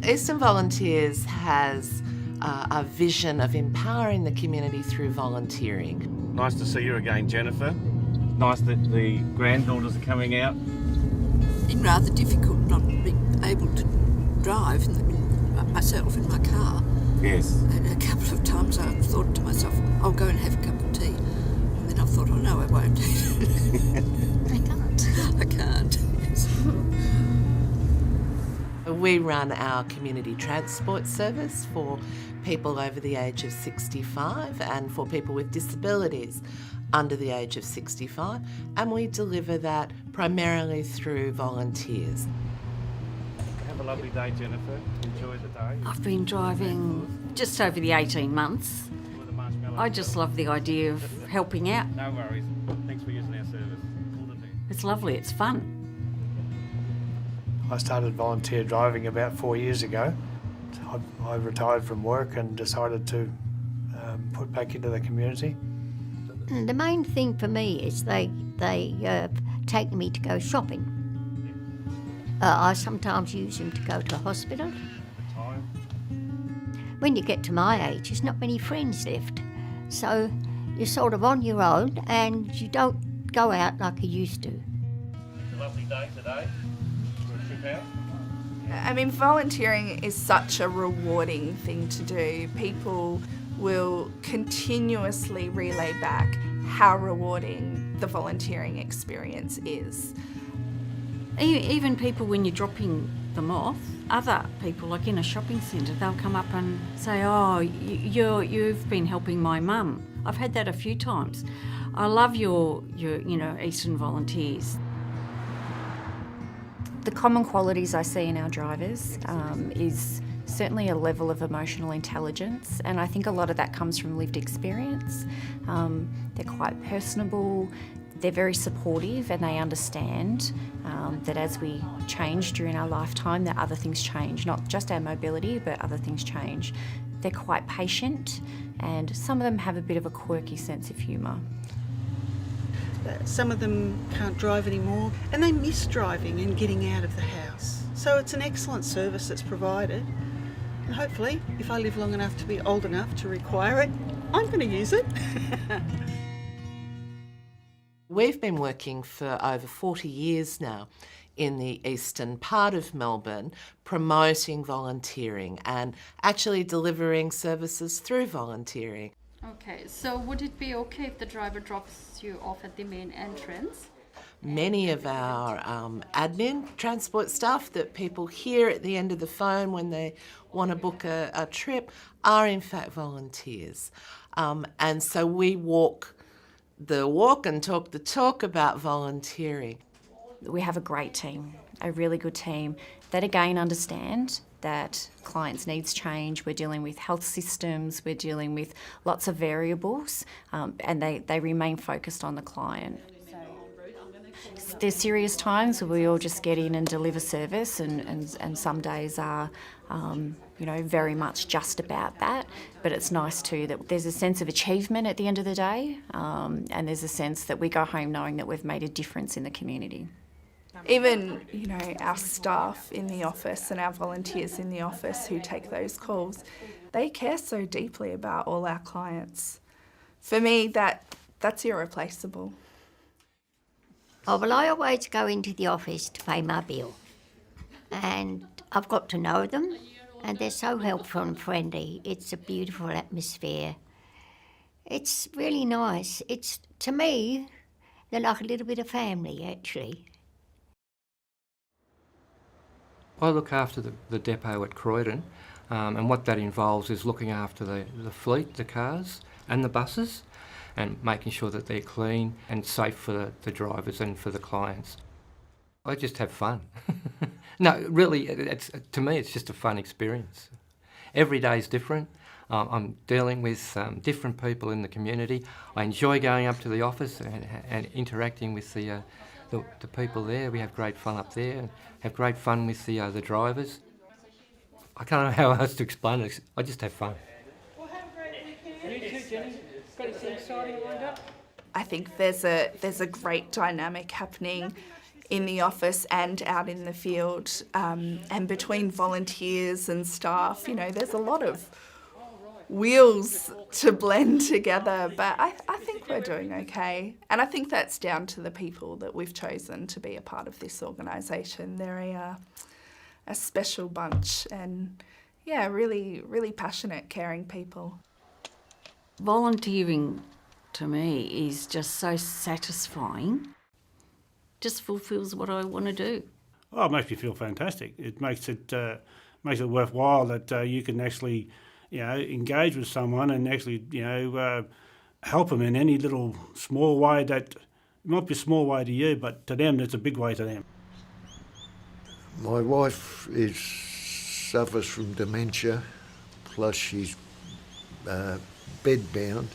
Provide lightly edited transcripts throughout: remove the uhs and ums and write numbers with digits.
Eastern Volunteers has a vision of empowering the community through volunteering. Nice to see you again, Jennifer. Nice that the granddaughters are coming out. It's been rather difficult not being able to drive myself in my car. Yes. And a couple of times I've thought to myself, I'll go and have a cup of tea. And then I've thought, oh no, I won't. I can't. Yes. We run our community transport service for people over the age of 65 and for people with disabilities under the age of 65, and we deliver that primarily through volunteers. Have a lovely day, Jennifer. Enjoy the day. I've been driving just over the 18 months. Enjoy the marshmallow. I just love the idea of helping out. No worries. Thanks for using our service. All the best. It's lovely, it's fun. I started volunteer driving about 4 years ago. I retired from work and decided to put back into the community. The main thing for me is they take me to go shopping. I sometimes use them to go to hospital. When you get to my age, there's not many friends left. So you're sort of on your own and you don't go out like you used to. It's a lovely day today for a trip out. I mean, volunteering is such a rewarding thing to do. People will continuously relay back how rewarding the volunteering experience is. Even people, when you're dropping them off, other people, like in a shopping centre, they'll come up and say, oh, you've been helping my mum. I've had that a few times. I love your Eastern Volunteers. The common qualities I see in our drivers is certainly a level of emotional intelligence, and I think a lot of that comes from lived experience. They're quite personable, they're very supportive, and they understand that as we change during our lifetime, that other things change, not just our mobility, but other things change. They're quite patient, and some of them have a bit of a quirky sense of humour. Some of them can't drive anymore and they miss driving and getting out of the house. So it's an excellent service that's provided, and hopefully if I live long enough to be old enough to require it, I'm going to use it. We've been working for over 40 years now in the eastern part of Melbourne, promoting volunteering and actually delivering services through volunteering. Okay, so would it be okay if the driver drops you off at the main entrance? Many of our admin transport staff that people hear at the end of the phone when they want to book a trip are in fact volunteers. And so we walk the walk and talk the talk about volunteering. We have a great team, a really good team that again understand that clients' needs change. We're dealing with health systems, we're dealing with lots of variables, and they remain focused on the client. There's serious times where we all just get in and deliver service, and some days are very much just about that, but it's nice too that there's a sense of achievement at the end of the day, and there's a sense that we go home knowing that we've made a difference in the community. Even, our staff in the office and our volunteers in the office who take those calls, they care so deeply about all our clients. For me, that's irreplaceable. Oh, well, I always go into the office to pay my bill, and I've got to know them, and they're so helpful and friendly. It's a beautiful atmosphere. It's really nice. To me, they're like a little bit of family, actually. I look after the depot at Croydon, and what that involves is looking after the fleet, the cars and the buses, and making sure that they're clean and safe for the drivers and for the clients. I just have fun. No, really, to me it's just a fun experience. Every day is different. I'm dealing with different people in the community. I enjoy going up to the office and interacting with the people there. We have great fun up there, have great fun with the drivers. I can't know how else to explain it. I just have fun. Well, have a great weekend. You too, Jenny. Got anything exciting lined up? I think there's a great dynamic happening in the office and out in the field, and between volunteers and staff. You know, there's a lot of wheels to blend together, but I think we're doing okay. And I think that's down to the people that we've chosen to be a part of this organisation. They're a special bunch and, yeah, really, really passionate, caring people. Volunteering to me is just so satisfying. Just fulfills what I want to do. Oh, it makes me feel fantastic. It makes it worthwhile that you can actually, engage with someone and actually, help them in any little small way that it might be a small way to you, but to them, it's a big way to them. My wife suffers from dementia, plus she's bedbound.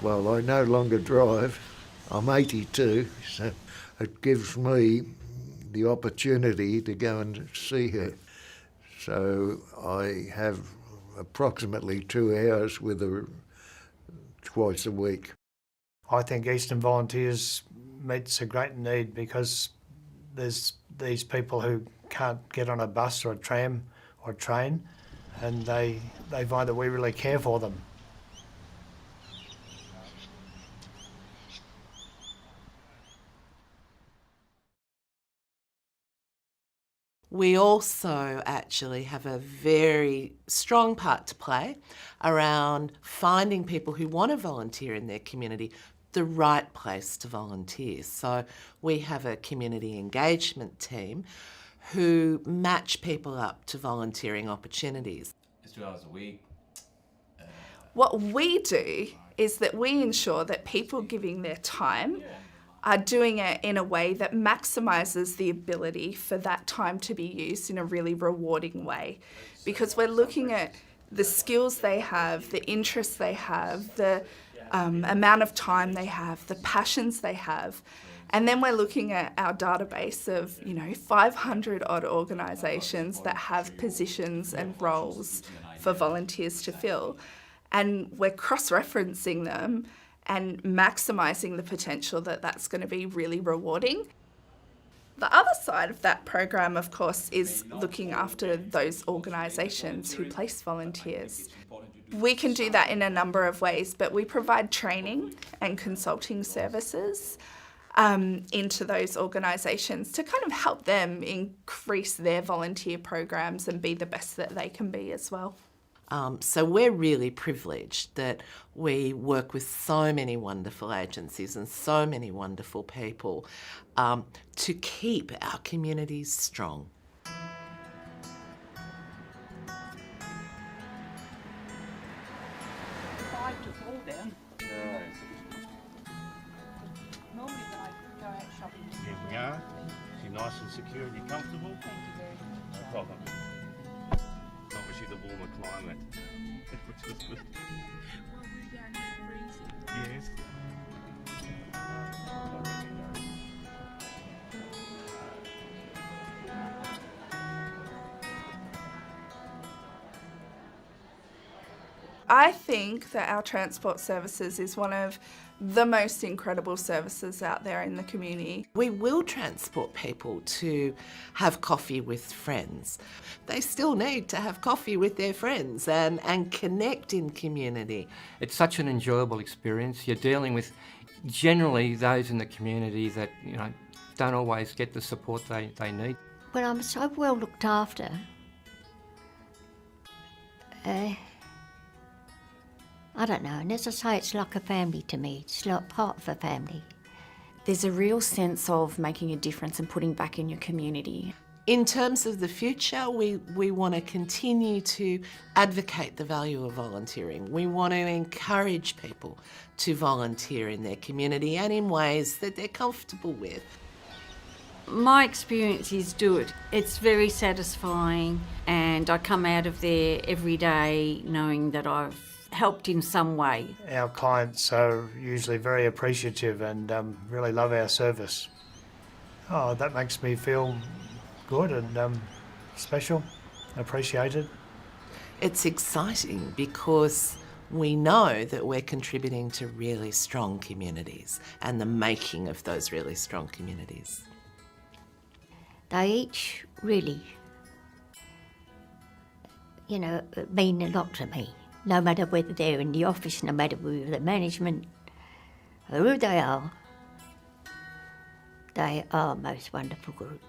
Well, I no longer drive. I'm 82, so it gives me the opportunity to go and see her. So I have approximately 2 hours with her twice a week. I think Eastern Volunteers meets a great need because there's these people who can't get on a bus or a tram or a train, and they find that we really care for them. We also actually have a very strong part to play around finding people who want to volunteer in their community the right place to volunteer. So we have a community engagement team who match people up to volunteering opportunities. It's 2 hours a week. What we do is that we ensure that people giving their time are doing it in a way that maximises the ability for that time to be used in a really rewarding way. Because we're looking at the skills they have, the interests they have, the amount of time they have, the passions they have. And then we're looking at our database of, 500 odd organisations that have positions and roles for volunteers to fill. And we're cross-referencing them and maximising the potential that that's going to be really rewarding. The other side of that program, of course, is looking after those organisations who place volunteers. We can do that in a number of ways, but we provide training and consulting services into those organisations to kind of help them increase their volunteer programs and be the best that they can be as well. So we're really privileged that we work with so many wonderful agencies and so many wonderful people to keep our communities strong. Here we are. You're nice and secure and you're comfortable. Thank you very much. No problem. Obviously the warmer climate, which is good. Yes. I think that our transport services is one of the most incredible services out there in the community. We will transport people to have coffee with friends. They still need to have coffee with their friends and connect in community. It's such an enjoyable experience. You're dealing with generally those in the community that, don't always get the support they need. Well, I'm so well looked after. I don't know, and as I say, it's like a family to me. It's like part of a family. There's a real sense of making a difference and putting back in your community. In terms of the future, we want to continue to advocate the value of volunteering. We want to encourage people to volunteer in their community and in ways that they're comfortable with. My experience is good. It's very satisfying, and I come out of there every day knowing that I've helped in some way. Our clients are usually very appreciative and really love our service. Oh, that makes me feel good and special, appreciated. It's exciting because we know that we're contributing to really strong communities and the making of those really strong communities. They each really, mean a lot to me. No matter whether they're in the office, no matter whether the management, or who they are a most wonderful group.